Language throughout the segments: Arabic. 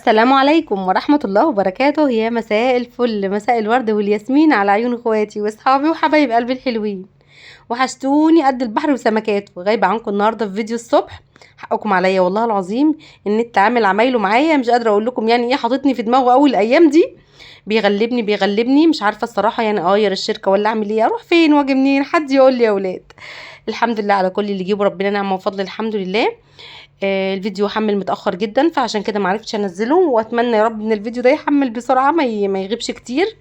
السلام عليكم ورحمة الله وبركاته. يا مساء الفل، مساء الورد والياسمين على عيون اخواتي واصحابي وحبايب قلبي الحلوين. وحشتوني قد البحر وسمكاته. غايبة عنكم النهاردة في فيديو الصبح، حقكم عليا والله العظيم. النت عامل عمايله معايا، مش قادرة اقول لكم يعني ايه، حاططني في دماغه اول الايام دي. بيغلبني مش عارفة الصراحة، يعني اغير الشركة ولا اعمل ايه، اروح فين واجي منين، حد يقول لي يا ولاد. الحمد لله على كل اللي يجيبه ربنا نعمة وفضل، الحمد لله. الفيديو حمل متاخر جدا، فعشان كده معرفتش انزله، واتمنى يا رب ان الفيديو ده يحمل بسرعه، ما يغيبش كتير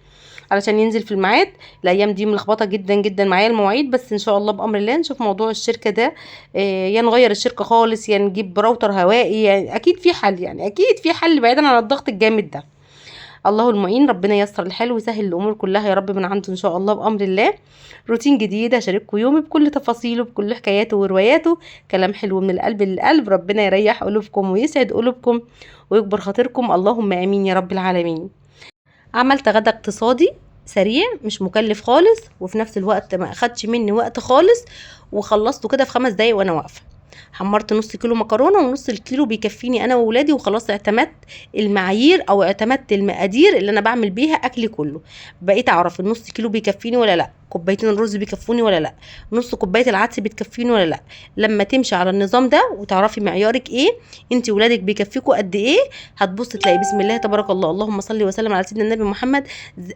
علشان ينزل في الميعاد. الايام دي ملخبطه جدا جدا معايا المواعيد، بس ان شاء الله بامر الله نشوف موضوع الشركه ده. يا نغير الشركه خالص، يا نجيب راوتر هوائي، يعني اكيد في حل، يعني اكيد في حل بعيدا عن الضغط الجامد ده. الله المعين، ربنا ييسر الحال ويسهل الامور كلها يا رب من عنده ان شاء الله بامر الله. روتين جديد هشارككم يومي بكل تفاصيله بكل حكاياته ورواياته، كلام حلو من القلب للقلب. ربنا يريح قلوبكم ويسعد قلوبكم ويكبر خاطركم، اللهم امين يا رب العالمين. عملت غدا اقتصادي سريع مش مكلف خالص، وفي نفس الوقت ما اخدش مني وقت خالص، وخلصته كده في 5 دقايق وانا واقفه. حمرت نص كيلو مكرونه، ونص الكيلو بيكفيني انا وولادي، وخلاص اعتمدت المعايير او اعتمدت المقادير اللي انا بعمل بيها اكلي كله. بقيت اعرف النص كيلو بيكفيني ولا لا، كوبايتين الرز بيكفوني ولا لا، نص كوبايه العدس بتكفيني ولا لا. لما تمشي على النظام ده وتعرفي معيارك ايه، انت ولادك بيكفيكوا قد ايه، هتبص تلاقي بسم الله تبارك الله، اللهم صل وسلم على سيدنا النبي محمد.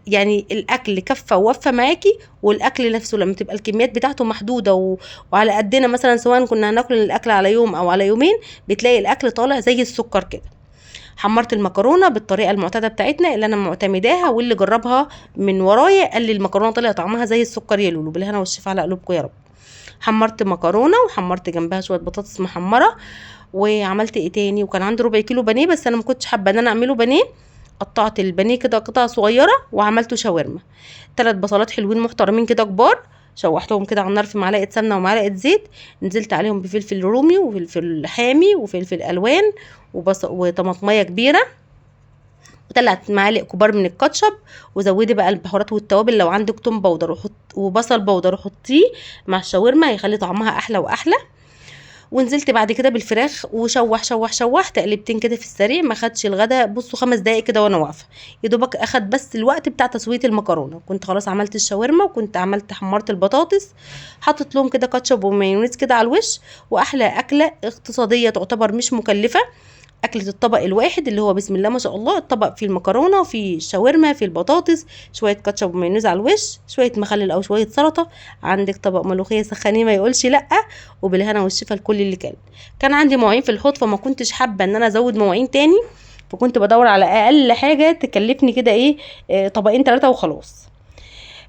يعني الاكل كفى ووفى معاكي. والاكل نفسه لما تبقى الكميات بتاعته محدوده وعلى قدنا، مثلا سواء كنا هناكل الاكل على يوم او على يومين، بتلاقي الاكل طالع زي السكر كده. حمرت المكرونه بالطريقه المعتاده بتاعتنا اللي انا معتمداها، واللي جربها من ورايا قال لي المكرونه طلع طعمها زي السكر يا لولو. بالهنا والشفا على قلوبكم يا رب. حمرت مكرونه وحمرت جنبها شويه بطاطس محمره. وعملت ايه تاني، وكان عندي ربع كيلو بانيه، بس انا ما كنتش حابه ان انا اعمله بانيه. قطعت البانيه كده قطع صغيره وعملته شاورما. 3 بصلات حلوين محترمين كده كبار، شوحتهم كده على النار في معلقه سمنه ومعلقه زيت. نزلت عليهم بفلفل رومي وفلفل حامي وفلفل الوان وطماطميه كبيره، و3 معالق كبار من الكاتشب. وزودي بقى البهارات والتوابل، لو عندك توم باودر وبصل باودر حطيه مع الشاورما، هيخلي طعمها احلى واحلى. ونزلت بعد كده بالفراخ وشوح تقلبتين كده في السريع. ما خدش الغدا، بصوا 5 دقايق كده وانا واقفه، يا دوبك اخد بس الوقت بتاع تسويه المكرونه. كنت خلاص عملت الشاورما، وكنت حمرت البطاطس، حطيت لهم كده كاتشب ومايونيز كده على الوش. واحلى اكله اقتصاديه تعتبر مش مكلفه، أكلة الطبق الواحد اللي هو بسم الله ما شاء الله. الطبق فيه المكرونة، فيه الشاورما، فيه البطاطس، شوية كاتشب ومايونيز على الوش، شوية مخلل أو شوية سلطة، عندك طبق ملوخية سخانيه ما يقولش لأ. وبالهنا والشفا لكل اللي كان عندي مواعين في الحوض، فما كنتش حابة ان انا ازود مواعين تاني، فكنت بدور على اقل حاجة تكلفني كده ايه، طبقين 3 وخلاص.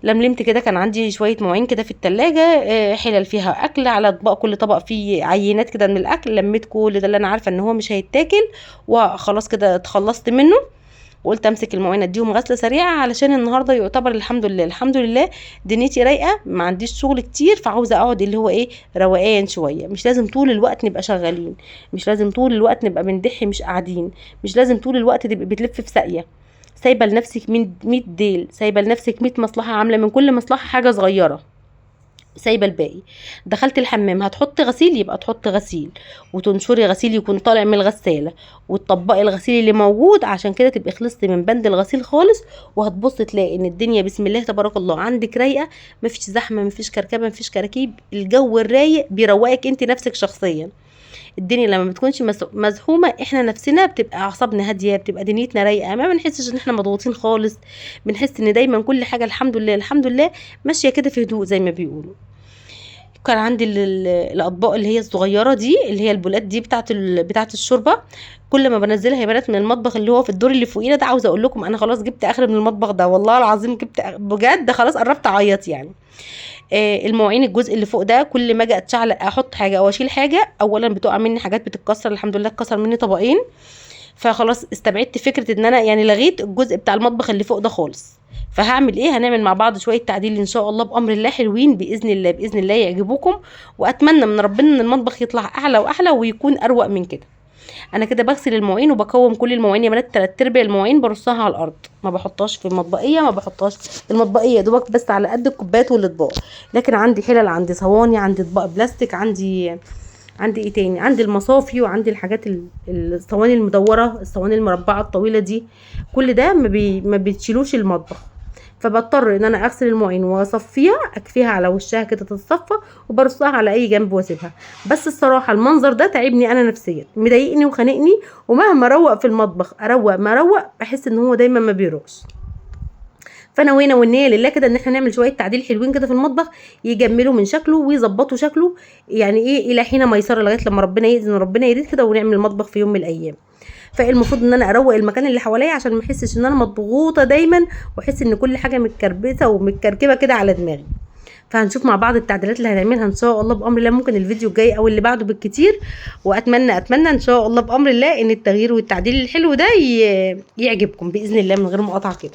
لملمت كده، كان عندي شويه مواعين كده في التلاجة، حلل فيها اكل على اطباق، كل طبق فيه عينات كده من الاكل. لميت كل ده اللي انا عارفه ان هو مش هيتاكل، وخلاص كده اتخلصت منه. وقلت امسك المواعين اديهم غسله سريعه، علشان النهارده يعتبر الحمد لله دنيتي رايقه، ما عنديش شغل كتير، فعاوزه اقعد اللي هو ايه، روقان شويه. مش لازم طول الوقت نبقى شغالين، مش لازم طول الوقت نبقى بندحي مش قاعدين، مش لازم طول الوقت تبقى بتلف في ساقيه. سايبه لنفسك 100 ديل، سايبه لنفسك 100 مصلحه، عامله من كل مصلحه حاجه صغيره، سايبه الباقي. دخلت الحمام، هتحط غسيل يبقى تحط غسيل، وتنشري غسيل يكون طالع من الغساله، وتطبقي الغسيل اللي موجود، عشان كده تبقي خلصتي من بند الغسيل خالص. وهتبص تلاقي ان الدنيا بسم الله تبارك الله عندك رايقه، مفيش زحمه، مفيش كركبه، مفيش كراكيب. الجو الرايق بيروقك انت نفسك شخصيا. الدنيا لما بتكونش مزحومه، احنا نفسنا بتبقى اعصابنا هاديه، بتبقى دنيتنا رايقه، ما بنحسش ان احنا مضغوطين خالص. بنحس ان دايما كل حاجه الحمد لله الحمد لله ماشيه كده في هدوء زي ما بيقولوا. كان عندي الاطباق اللي هي الصغيره دي، اللي هي البولات دي بتاعه الشوربه. كل ما بنزلها يا بنات من المطبخ اللي هو في الدور اللي فوقينا ده، عاوزه اقول لكم انا خلاص جبت اخر من المطبخ ده، والله العظيم جبت بجد خلاص قربت اعيط يعني. المواعين الجزء اللي فوق ده، كل ما اجي اتشعلق احط حاجه او اشيل حاجه، اولا بتقع مني حاجات بتتكسر، الحمد لله اتكسر مني طبقين. فخلاص استبعدت فكره ان انا يعني لغيت الجزء بتاع المطبخ اللي فوق ده خالص. فهعمل ايه، هنعمل مع بعض شويه تعديل ان شاء الله بامر الله، حلوين باذن الله باذن الله يعجبوكم. واتمنى من ربنا ان المطبخ يطلع احلى واحلى ويكون اروق من كده. انا كده بغسل المواعين وبكوم كل المواعين يا بنات، 3/4 المواعين برصها على الارض، ما بحطهاش في المطبقيه، ما بحطهاش المطبقيه دوبك بس على قد الكوبايات والاطباق. لكن عندي حلل، عندي صواني، عندي اطباق بلاستيك، عندي عندي ايه تاني؟ عندي المصافي، وعندي الحاجات الصواني المدوره، الصواني المربعه الطويله دي، كل ده ما بتشيلوش المطبخ. فبضطر ان انا اغسل المواعين واصفيها، اكفيها على وشها كده تتصفى، وبرصها على اي جنب واسيبها. بس الصراحه المنظر ده تعبني انا نفسيا، مضايقني وخانقني، ومهما اروق في المطبخ اروق ما اروق بحس ان هو دايما ما بيروقش. فانا وينا والنيه لله كده ان احنا نعمل شويه تعديل حلوين كده في المطبخ، يجملوا من شكله ويظبطوا شكله، يعني ايه الى حين ميسره، لغايه لما ربنا يأذن وربنا يريد كده ونعمل المطبخ في يوم من الايام. فالمفروض ان انا اروق المكان اللي حواليا عشان ما احسش ان انا مضغوطه دايما، واحس ان كل حاجه متكربسه ومتكركبه كده على دماغي. فهنشوف مع بعض التعديلات اللي هنعملها ان شاء الله بامر الله، ممكن الفيديو الجاي او اللي بعده بالكتير. واتمنى ان شاء الله بامر الله ان التغيير والتعديل الحلو ده يعجبكم باذن الله من غير مقاطعه كده.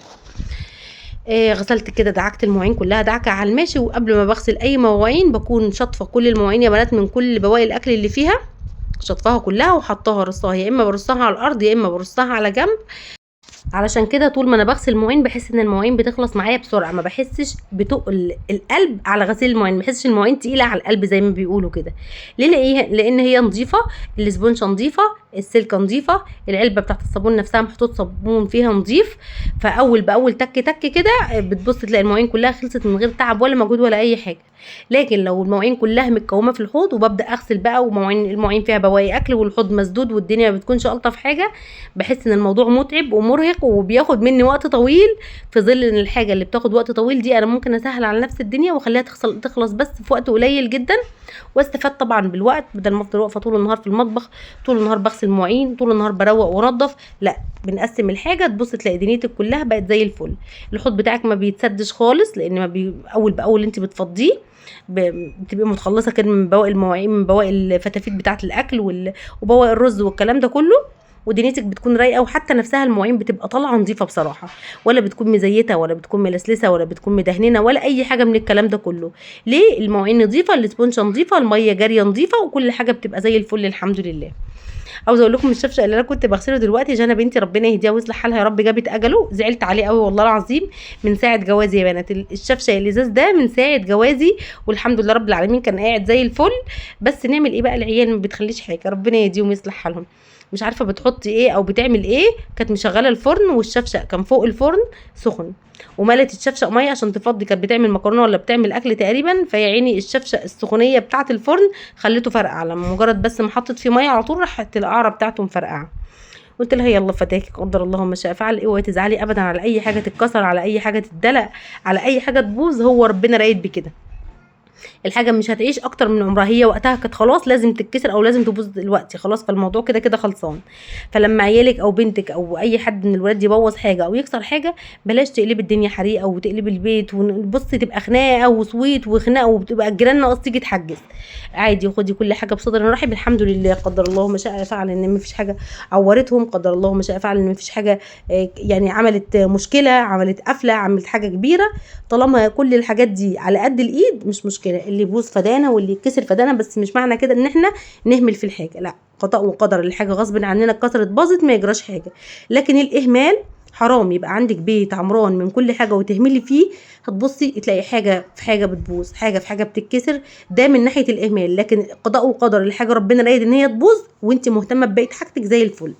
غسلت كده، دعكت المواعين كلها دعكه على الماشي. وقبل ما بغسل اي مواعين بكون شاطفه كل المواعين يا بنات من كل بواقي الاكل اللي فيها، شطفها كلها وحطها رصاها، يا اما برصها على الارض يا اما برصها على جنب. علشان كده طول ما انا بغسل المواعين بحس ان المواعين بتخلص معايا بسرعه، ما بحسش بتقل القلب على غسيل المواعين، ما بحسش المواعين تقيله على القلب زي ما بيقولوا كده. ليه؟ لان هي نظيفه، الاسبونشه نظيفه، السلكه نظيفه، العلبه بتاعت الصابون نفسها محطوط صابون فيها نظيف. فاول باول تك تك كده بتبص تلاقي المواعين كلها خلصت من غير تعب ولا مجهود ولا اي حاجه. لكن لو المواعين كلها متكومه في الحوض وببدا اغسل بقى، المواعين فيها بواقي اكل والحوض مسدود والدنيا ما بتكونش الطف حاجه، بحس ان الموضوع متعب ومرهق وبياخد مني وقت طويل. في ظل ان الحاجه اللي بتاخد وقت طويل دي انا ممكن اسهل على نفس الدنيا واخليها تخلص بس في وقت قليل جدا، واستفاد طبعا بالوقت، بدل ما افضل واقفه طول النهار في المطبخ، طول النهار بغسل مواعين، طول النهار بروق وانضف. لا، بنقسم الحاجه تبص تلاقي دنيتك كلها بقت زي الفل. الحوض بتاعك ما بيتسدش خالص، لان ما اول باول انت بتفضيه بتبقي متخلصه كده من بواقي المواعين، من بواقي الفتافيت بتاعه الاكل وبواقي الرز والكلام ده كله، ودنيتك بتكون رايقه. وحتى نفسها المواعين بتبقى طالعه نظيفه بصراحه، ولا بتكون مزيته ولا بتكون ملسلسه ولا بتكون مدهننه ولا اي حاجه من الكلام ده كله. ليه؟ المواعين نظيفه، الاسبونشه نظيفه، الميه جاريه نظيفه، وكل حاجه بتبقى زي الفل الحمد لله. عاوزه اقول لكم الشفشه اللي انا كنت بغسله دلوقتي، جانا بنتي ربنا يهديها ويصلح حالها يا رب جابت اجله، زعلت عليه قوي والله العظيم من ساعه جوازي يا بنات. الشفشه الازاز ده من ساعه جوازي، والحمد لله رب العالمين كان قاعد زي الفل. بس نعمل ايه بقى، العيال ما بتخليش حاجه، ربنا يهديهم ويصلح حالهم. مش عارفه بتحطي ايه او بتعمل ايه. كانت مشغله الفرن والشفشه كان فوق الفرن سخن، وملت الشفشه ميه عشان تفضي، كانت بتعمل مكرونه ولا بتعمل اكل تقريبا، فيا عيني الشفشه السخونيه بتاعه الفرن خليته فرقع، لما مجرد بس ما حطت فيه ميه على طول راحت القعره بتاعته مفرقعه. قلت لها يلا فداكي، قدر الله ما شاء فعل. اوعي تزعلي ابدا على اي حاجه تتكسر، على اي حاجه تتدلق، على اي حاجه تبوظ، هو ربنا رايد بكده. الحاجه مش هتعيش اكتر من عمرها، هي وقتها كانت خلاص لازم تتكسر او لازم تبوظ دلوقتي خلاص، فالموضوع كده كده خلصان. فلما عيالك او بنتك او اي حد من الولاد يبوظ حاجه او يكسر حاجه، بلاش تقلبي الدنيا حريقه وتقلبي البيت وبصي تبقى خناقه وصويت وخناقه، وبتبقى الجيران ناقص تيجي تحجز. عادي، خدي كل حاجه بصدر رحب، الحمد لله قدر الله ما شاء فعل ان مفيش حاجه عورتهم، قدر الله ما شاء فعل ان مفيش حاجه يعني عملت مشكله، عملت قفله، عملت حاجه كبيره. طالما كل الحاجات دي على قد الايد مش مشكله، اللي يبوظ فدانا واللي يتكسر فدانا، بس مش معنى كده ان احنا نهمل في الحاجه، لا، قضاء وقدر، الحاجه غصب عننا اتكسرت باظت ما يجراش حاجه. لكن الاهمال حرام، يبقى عندك بيت عمران من كل حاجه وتهملي فيه، هتبصي تلاقي حاجه في حاجه بتبوظ، حاجه في حاجه بتتكسر، ده من ناحيه الاهمال. لكن قضاء وقدر، الحاجه ربنا رايد ان هي تبوظ وانت مهتمه ببقيه حاجتك زي الفل.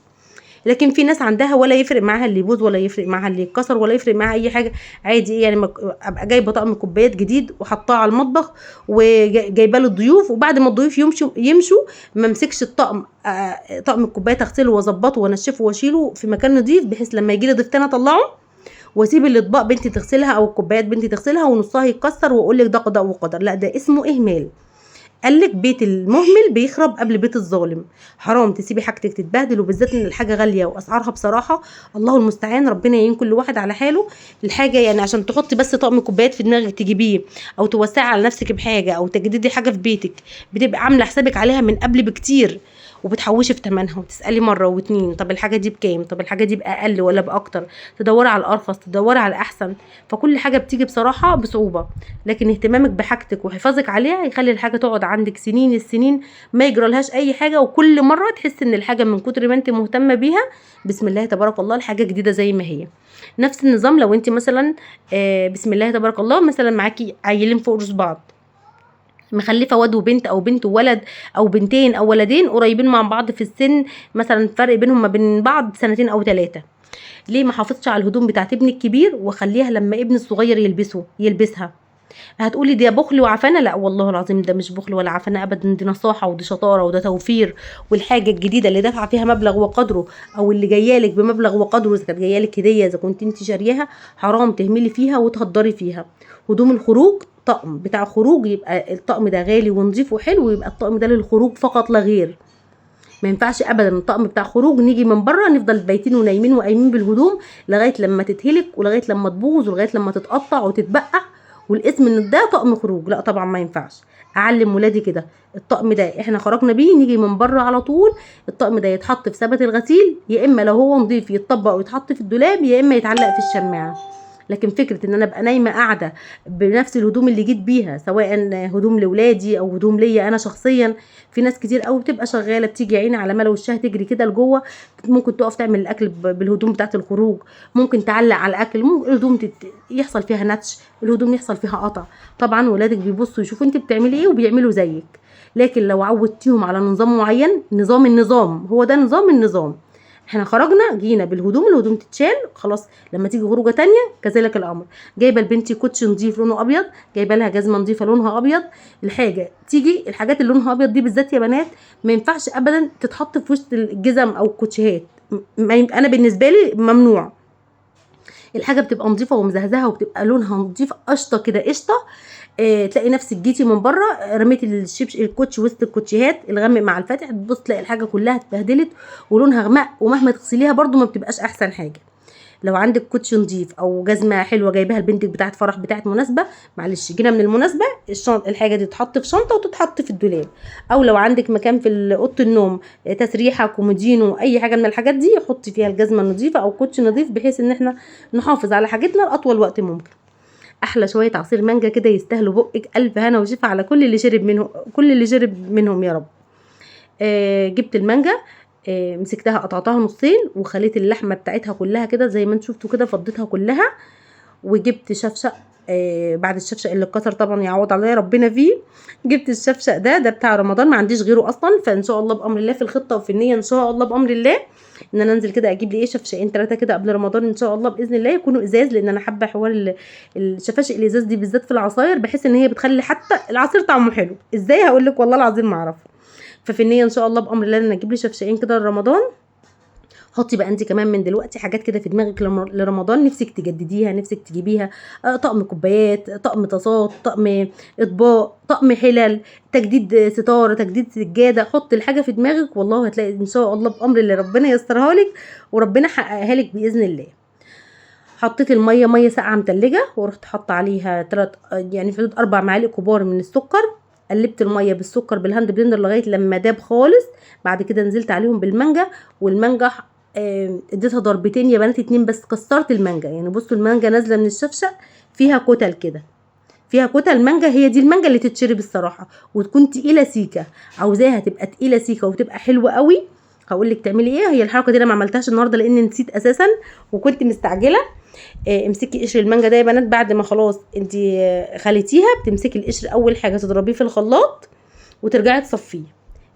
لكن في ناس عندها ولا يفرق معاها اللي يبوظ ولا يفرق معاها اللي يتكسر ولا يفرق معاها اي حاجه، عادي. يعني ابقى جايبه طقم كوبايات جديد وحطاه على المطبخ وجايبه له الضيوف، وبعد ما الضيوف يمشوا ما امسكش الطقم، طقم الكوبايات اغسله واظبطه وانشفه واشيله في مكان نظيف، بحيث لما يجي لي ضيف تاني اطلعه واسيب الاطباق بنتي تغسلها او الكوبايات بنتي تغسلها ونصها يتكسر واقول لك ده قضاء وقدر. لا، ده اسمه اهمال. قالك بيت المهمل بيخرب قبل بيت الظالم. حرام تسيبي حاجتك تتبهدل، وبالذات ان الحاجه غاليه واسعارها بصراحه الله المستعان، ربنا يعين كل واحد على حاله. الحاجه يعني عشان تحطي بس طقم كوبايات في دماغك تجيبيه، او توسعي على نفسك بحاجه، او تجددي حاجه في بيتك، بتبقى عامله حسابك عليها من قبل بكتير، وبتحوشي في ثمنها وتسالي مره واتنين طب الحاجه دي بكام، طب الحاجه دي باقل ولا باكتر، تدوري على الارخص، تدوري على الاحسن. فكل حاجه بتيجي بصراحه بصعوبه، لكن اهتمامك بحاجتك وحفاظك عليها يخلي الحاجه تقعد عندك سنين السنين ما يجرالهاش اي حاجه، وكل مره تحس ان الحاجه من كتر ما انت مهتمه بيها بسم الله تبارك الله الحاجه جديده زي ما هي. نفس النظام لو انت مثلا بسم الله تبارك الله مثلا معاكي عيلين فوق راس بعض، مخلفه واد وبنت او بنت وولد او بنتين او ولدين قريبين مع بعض في السن، مثلا فرق بينهم ما بين بعض 2 أو 3، ليه ما حافظش على الهدوم بتاعت ابني الكبير واخليها لما ابني الصغير يلبسها؟ هتقولي دي بخل وعفانه، لا والله العظيم ده مش بخل ولا عفانه ابدا، دي نصاحه ودي شطاره وده توفير. والحاجه الجديده اللي دافعه فيها مبلغ وقدره او اللي جايالك بمبلغ وقدره، اذا كانت جايالك هديه، اذا كنت انت شارياها، حرام تهملي فيها وتهدري فيها. هدوم الخروج طقم بتاع خروج، يبقى الطقم ده غالي ونظيف وحلو، ويبقى الطقم ده للخروج فقط لا غير. ما ينفعش ابدا الطقم بتاع خروج نيجي من بره نفضل بايتين ونايمين وقايمين بالهدوم لغايه لما تتهلك ولغايه لما تبوظ ولغايه لما تتقطع وتتبقع والاسم ان ده طقم خروج. لا طبعا ما ينفعش. اعلم ولادي كده، الطقم ده احنا خرجنا بيه نيجي من بره على طول الطقم ده يتحط في سبت الغسيل، يا اما لو هو نضيف يتطبق ويتحط في الدولاب، يا اما يتعلق في الشماعه. لكن فكره ان انا ابقى نايمه قاعده بنفس الهدوم اللي جيت بيها، سواء هدوم لاولادي او هدوم ليا انا شخصيا، في ناس كتير قوي بتبقى شغاله بتيجي عيني على ملا وشها تجري كده لجوه، ممكن تقف تعمل الاكل بالهدوم بتاعه الخروج، ممكن تعلق على الاكل، ممكن الهدوم يحصل فيها نتش، الهدوم يحصل فيها قطع. طبعا ولادك بيبصوا يشوفوا انت بتعملي ايه وبيعملوا زيك. لكن لو عودتيهم على نظام معين، النظام هو ده النظام. احنا خرجنا جينا بالهدوم، الهدوم تتشال خلاص، لما تيجي خروجه تانية كذلك الامر. جايبه لبنتي كوتش نظيف لونه ابيض، جايبه لها جزمه نظيفه لونها ابيض، الحاجه تيجي الحاجات اللي لونها ابيض دي بالذات يا بنات ما ينفعش ابدا تتحط في وسط الجزم او الكوتشيهات، انا بالنسبه لي ممنوع. الحاجه بتبقى نظيفه ومزهزهه وبتبقى لونها نظيف قشطه كده قشطه، تلاقي نفسك جيتي من بره رميتي الكوتش وسط الكوتشيهات الغامق مع الفاتح، تبص تلاقي الحاجه كلها اتبهدلت ولونها غمق، ومهما تغسليها برده ما بتبقاش احسن حاجه. لو عندك كوتش نظيف او جزمه حلوه جايباها لبنتك بتاعه فرح بتاعه مناسبه، معلش جينا من المناسبه الحاجه دي تتحط في شنطه وتتحط في الدولاب. او لو عندك مكان في اوضه النوم تسريحه كومودينو اي حاجه من الحاجات دي، حطي فيها الجزمه النظيفه او كوتش نظيف، بحيث ان احنا نحافظ على حاجتنا لاطول وقت ممكن. احلى شويه عصير مانجا كده يستاهلوا بقك، الف هنا وشفا على كل اللي شرب منهم يا رب. جبت المانجا، مسكتها قطعتها نصين وخليت اللحمه بتاعتها كلها كده زي ما انتم شفتوا كده، فضيتها كلها. وجبت شفشق، بعد الشفشق اللي اتكسر طبعا يعوض عليا ربنا فيه، جبت الشفشق ده بتاع رمضان، ما عنديش غيره اصلا، فان شاء الله بامر الله في الخطه وفي النيه ان شاء الله بامر الله ان انا انزل كده اجيب لي شفشقين 3 كده قبل رمضان ان شاء الله باذن الله، يكونوا ازاز، لان انا حابه حوار الشفاشق الازاز دي بالذات في العصاير، بحيث ان هي بتخلي حتى العصير طعمه حلو. ازاي هقول لك والله العظيم ما اعرف. ففي النيه ان شاء الله بامر الله ان انا اجيب لي شفشقين كده لرمضان. حطي بقى انت كمان من دلوقتي حاجات كده في دماغك لرمضان نفسك تجدديها، نفسك تجيبيها، طقم كوبايات، طقم طاسات، طقم اطباق، طقم حلل، تجديد ستاره، تجديد سجاده. حطي الحاجه في دماغك والله هتلاقي ان شاء الله بامر الله ربنا ييسرها لك وربنا يحققها لك باذن الله. حطيت الميه ميه ساقعه متلجه، ورحت حاطه عليها 3 يعني في حدود 4 معالق كبار من السكر. قلبت الميه بالسكر بالهاند بلندر لغايه لما داب خالص. بعد كده نزلت عليهم بالمانجا، والمانجا اديتها ضربتين يا بنات، 2 بس. كسرت المانجا، يعني بصوا المانجا نازله من الشفشق فيها كتل كده، فيها كتل مانجا، هي دي المانجا اللي تتشرب الصراحه، وتكون تقيله سيكه. عاوزاها تبقى تقيله سيكه وتبقى حلوه قوي، هقول لك تعملي ايه. هي الحركه دي انا ما عملتهاش النهارده لان نسيت اساسا وكنت مستعجله. امسكي قشر المانجا ده يا بنات، بعد ما خلاص انت خليتيها بتمسكي القشر اول حاجه تضربيه في الخلاط وترجعي تصفيه،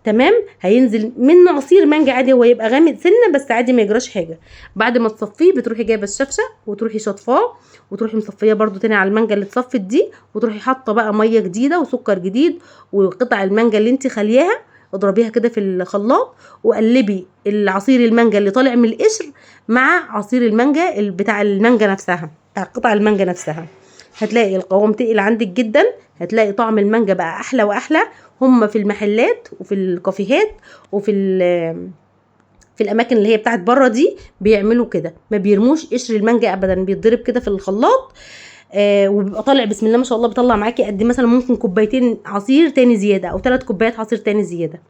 تمام. هينزل منه عصير مانجا عادي، هو يبقى غامق سنه بس عادي ما يجراش حاجه. بعد ما تصفيه بتروحي جايبه الشفشه وتروحي شطفاه وتروحي مصفيه برده تاني على المانجا اللي اتصفت دي، وتروحي حاطه بقى ميه جديده وسكر جديد وقطع المانجا اللي انت خلياها، اضربيها كده في الخلاط وقلبي العصير المانجا اللي طالع من القشر مع عصير المانجا بتاع المانجا نفسها، بتاع قطع المانجا نفسها. هتلاقي القوام تقل عندك جدا، هتلاقي طعم المانجا بقى احلى واحلى. هم في المحلات وفي الكافيهات وفي في الاماكن اللي هي بتاعت بره دي بيعملوا كده، ما بيرموش قشر المانجا ابدا، بيتضرب كده في الخلاط وبيبقى طالع بسم الله ما شاء الله، بيطلع معاكي قد مثلا ممكن كوبايتين عصير تاني زياده او 3 كوبايات عصير تاني زياده.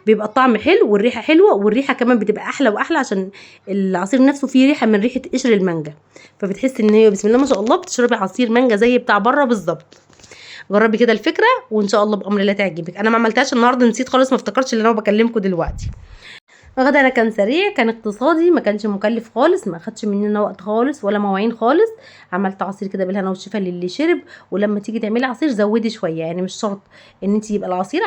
بيبقى الطعم حلو والريحه حلوه، والريحه كمان بتبقى احلى واحلى عشان العصير نفسه فيه ريحه من ريحه قشر المانجا، فبتحسي ان هي بسم الله ما شاء الله بتشربي عصير مانجا زي بتاع بره بالظبط. جربي كده الفكره وان شاء الله بامر الله تعجبك. انا ما عملتهاش النهارده، نسيت خالص، ما افتكرتش ان انا بكلمكم دلوقتي. غدانا كان سريع، كان اقتصادي، ما كانش مكلف خالص، ما اخدش مننا وقت خالص ولا مواعين خالص. عملت عصير كده بالهنا والشفا للي شرب. ولما تيجي تعملي عصير زودي شويه، يعني مش شرط ان انت يبقى العصير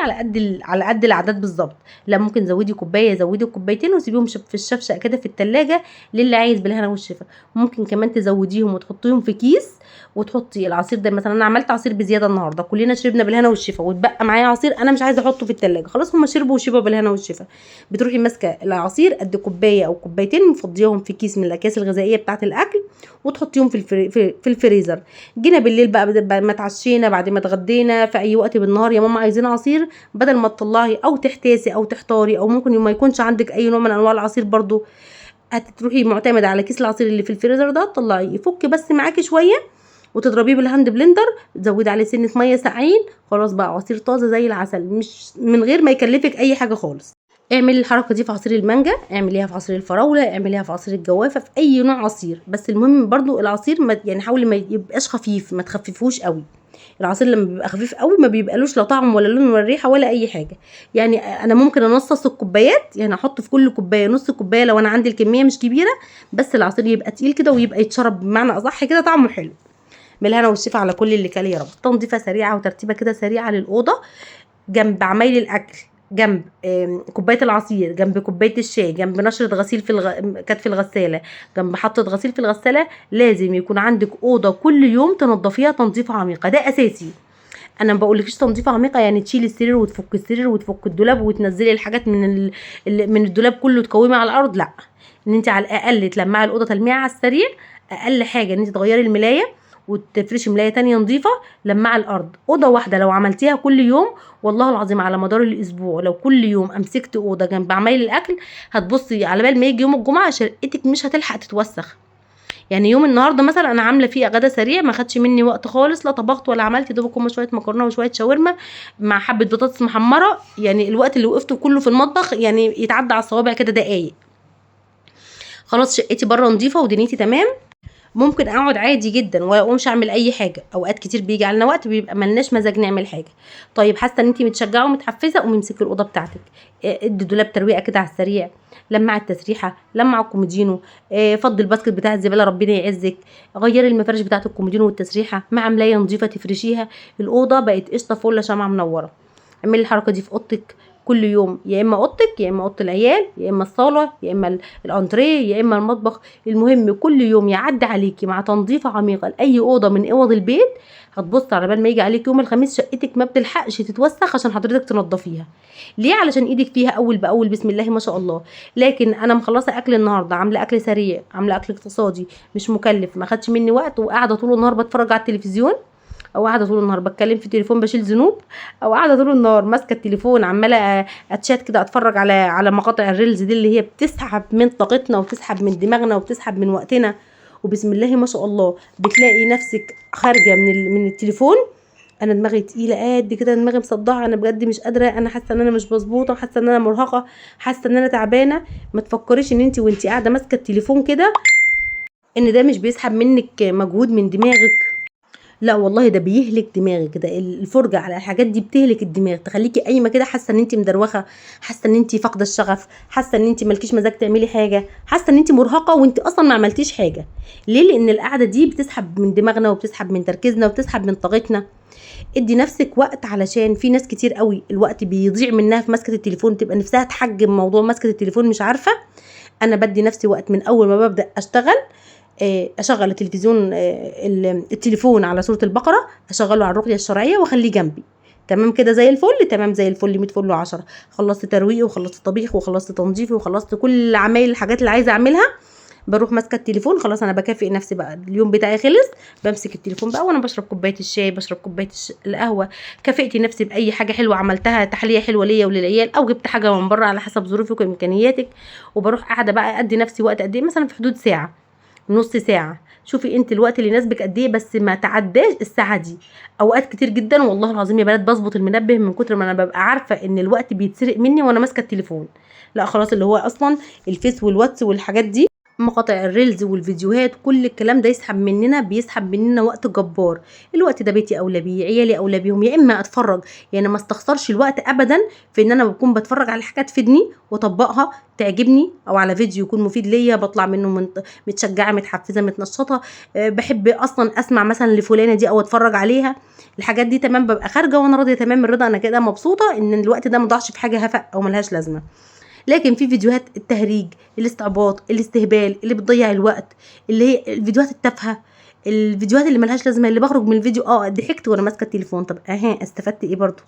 على قد الاعداد بالظبط، لا ممكن زودي كوبايه، زودي كوبايتين وسيبيهم في الشفشق كده في التلاجة للي عايز بالهنا والشفا. ممكن كمان تزوديهم وتحطيهم في كيس وتحطي العصير ده. مثلا انا عملت عصير بزياده النهارده، كلنا شربنا بالهنا والشفا واتبقى معايا عصير انا مش عايزه احطه في التلاجة، خلاص هم شربوا وشبعوا بالهنا والشفا. بتروحي ماسكه العصير قد كوبايه او كوبايتين مفضيهم في كيس من الاكياس الغذائيه بتاعه الاكل وتحطيهم في الفريزر. جينا بالليل بقى بعد ما اتعشينا، بعد ما اتغدينا، في اي وقت بالنهار يا ماما عايزين عصير، بدل ما تطلعي او تحتاسي او تحتاري او ممكن ما يكونش عندك اي نوع من انواع العصير برضو، هتروحي معتمده على كيس العصير اللي في الفريزر ده، تطلعيه يفك بس معاكي شويه وتضربيه بالهاند بلندر، تزودي عليه سنه ميه ساقعين، خلاص بقى عصير طازه زي العسل، مش من غير ما يكلفك اي حاجه خالص. اعملي الحركه دي في عصير المانجا، اعمليها في عصير الفراوله، اعمليها في عصير الجوافه، في اي نوع عصير. بس المهم برضو العصير ما يعني حاولي ما يبقاش خفيف، ما تخففوش قوي. العصير لما بيبقى خفيف قوي ما بيبقالوش لا طعم ولا لون ولا ريحه ولا اي حاجه. يعني انا ممكن انصص الكوبايات، يعني احط في كل كوبايه نص كوبايه لو انا عندي الكميه مش كبيره، بس العصير يبقى تقيل كده ويبقى يتشرب بمعنى اصح كده طعمه حلو. بالهنا والشفا على كل اللي كان يا رب. تنظيفه سريعه وترتيبه كده سريعه للاوضه، جنب عمايل الاكل، جنب كوبايه العصير، جنب كوبايه الشاي، جنب نشره غسيل كانت في الغساله، جنب حطه غسيل في الغساله. لازم يكون عندك اوضه كل يوم تنظفيها تنظيفه عميقه، ده اساسي. انا ما بقولكيش تنظيفه عميقه يعني تشيلي السرير وتفك السرير وتفك الدولاب وتنزلي الحاجات من الدولاب كله تكومي على الارض، لا. ان انت على الاقل تلمعي الاوضه تلميعه على السرير، اقل حاجه ان انت تغيري الملايه وتفرشي ملايه تانية نظيفه، لمعي الارض. اوضه واحده لو عملتيها كل يوم والله العظيم على مدار الاسبوع، لو كل يوم امسكت اوضه جنب عمايل الاكل، هتبصي على بال ما يجي يوم الجمعه شقتك مش هتلحق تتوسخ. يعني يوم النهارده مثلا انا عامله فيه غدا سريع ما خدش مني وقت خالص، لا طبخت ولا عملت، دوبك هما شويه مكرونه وشويه شاورما مع حبه بطاطس محمره، يعني الوقت اللي وقفته كله في المطبخ يعني يتعدى على الصوابع كده دقايق. خلاص شقتي بره نظيفه ودنيتي تمام، ممكن اقعد عادي جدا ولا اقومش اعمل اي حاجه. اوقات كتير بيجي علينا وقت بيبقى ملناش مزاج نعمل حاجه، طيب حاسه ان انت متشجعه ومتحفزه، قومي امسكي الاوضه بتاعتك، ادي دولاب ترويقه كده على السريع، لمع التسريحه، لمع الكومودينو، فضي الباسكت بتاع الزباله ربنا يعزك، غيري المفارش بتاعه الكومودينو والتسريحه مع ملايه نظيفه تفرشيها، الاوضه بقت قشطه فله شمعه منوره. اعملي الحركه دي في اوضتك كل يوم، يا اما اوضتك يا اما اوضه العيال يا اما الصاله يا اما الانتريه يا اما المطبخ، المهم كل يوم يعدي عليكي مع تنظيفه عميقه لاي اوضه من اوض البيت. هتبص على بال ما يجي عليك يوم الخميس شقتك ما بتلحقش تتوسخ عشان حضرتك تنظفيها. ليه؟ علشان ايدك فيها اول باول بسم الله ما شاء الله. لكن انا مخلصه اكل النهارده، عامله اكل سريع، عامله اكل اقتصادي مش مكلف، ما خدش مني وقت، وقاعده طول النهار بتفرج على التلفزيون، او قاعده طول النهار بتكلم في التليفون بشيل ذنوب، او قاعده طول النهار ماسكه التليفون عماله اتشات كده، اتفرج على مقاطع الريلز دي اللي هي بتسحب من طاقتنا وبتسحب من دماغنا وبتسحب من وقتنا، وبسم الله ما شاء الله بتلاقي نفسك خارجه من التليفون. انا دماغي تقيله قد كده، دماغي مصدعه، انا بجد مش قادره، انا حاسه ان انا مش مظبوطه، حاسه ان انا مرهقه، حاسه ان انا تعبانه. ما تفكريش ان انت وانت قاعده ماسكه التليفون كده ان ده مش بيسحب منك مجهود من دماغك، لا والله ده بيهلك دماغك كده. الفرجه على الحاجات دي بتهلك الدماغ، تخليكي قايمه كده حاسه ان انت مدروخه، حاسه ان انت فاقده الشغف، حاسه ان انت مالكيش مزاج تعملي حاجه، حاسه ان انت مرهقه وانت اصلا ما عملتيش حاجه. ليه؟ لان القعده دي بتسحب من دماغنا وبتسحب من تركيزنا وبتسحب من طاقتنا. ادي نفسك وقت، علشان في ناس كتير قوي الوقت بيضيع منها في مسكه التليفون، تبقى نفسها تحجم موضوع مسكه التليفون مش عارفه. انا بدي نفسي وقت من اول ما ببدا اشتغل، اشغل التلفزيون، التليفون على سورة البقرة، اشغله على الرقية الشرعية واخليه جنبي، تمام كده زي الفل، تمام زي الفل 100 فل و10. خلصت ترويقي وخلصت طبيخ وخلصت تنظيفي وخلصت كل عمايل الحاجات اللي عايزه اعملها، بروح ماسكه التليفون، خلاص انا بكافئ نفسي بقى، اليوم بتاعي خلص، بمسك التليفون بقى وانا بشرب كوبايه الشاي، بشرب كوبايه القهوه، كافئتي نفسي باي حاجه حلوه عملتها، تحليه حلوه ليا وللعيال، او جبت حاجه من بره على حسب ظروفك وامكانياتك، وبروح قاعده بقى ادي نفسي وقت قد ايه، مثلا في حدود ساعه، نص ساعه، شوفي انت الوقت اللي يناسبك قد ايه، بس ما تعداش الساعه دي. اوقات كتير جدا والله العظيم يا بنات بظبط المنبه من كتر ما انا ببقى عارفه ان الوقت بيتسرق مني وانا ماسكه التليفون، لا خلاص اللي هو اصلا الفيس والواتس والحاجات دي مقاطع الريلز والفيديوهات كل الكلام ده بيسحب مننا وقت جبار. الوقت ده بيتي اولى بيه، عيالي اولى بيهم، يا اما اتفرج. يعني ما استخسرش الوقت ابدا في ان انا بكون بتفرج على حاجه تفيدني واطبقها تعجبني، او على فيديو يكون مفيد ليا بطلع منه متشجعه متحفزه متنشطه. بحب اصلا اسمع مثلا لفلانه دي او اتفرج عليها. الحاجات دي تمام، ببقى خارجه وانا راضيه تمام الرضا، انا كده مبسوطه ان الوقت ده ما ضاعش في حاجه هفق او ملهاش لازمه. لكن في فيديوهات التهريج، الاستعباط، الاستهبال اللي بتضيع الوقت، اللي هي الفيديوهات التافهه، الفيديوهات اللي ملهاش لازمه، اللي بخرج من الفيديو ضحكت وانا ماسكه التليفون. طب استفدت ايه برضو؟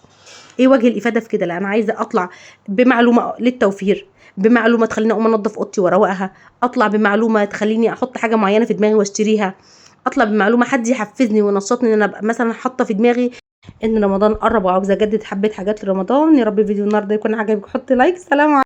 ايه وجه الافاده في كده؟ لا، انا عايزه اطلع بمعلومه للتوفير، بمعلومه تخليني اقوم انضف اوضتي واروقها، اطلع بمعلومه تخليني احط حاجه معينه في دماغي واشتريها، اطلع بمعلومه حد يحفزني وينشطني ان انا ابقى مثلا حاطه في دماغي ان رمضان قرب وعاوزه اجدد حبه حاجات لرمضان. يا رب فيديو النهارده يكون عجبك، حط لايك. سلام عليكم.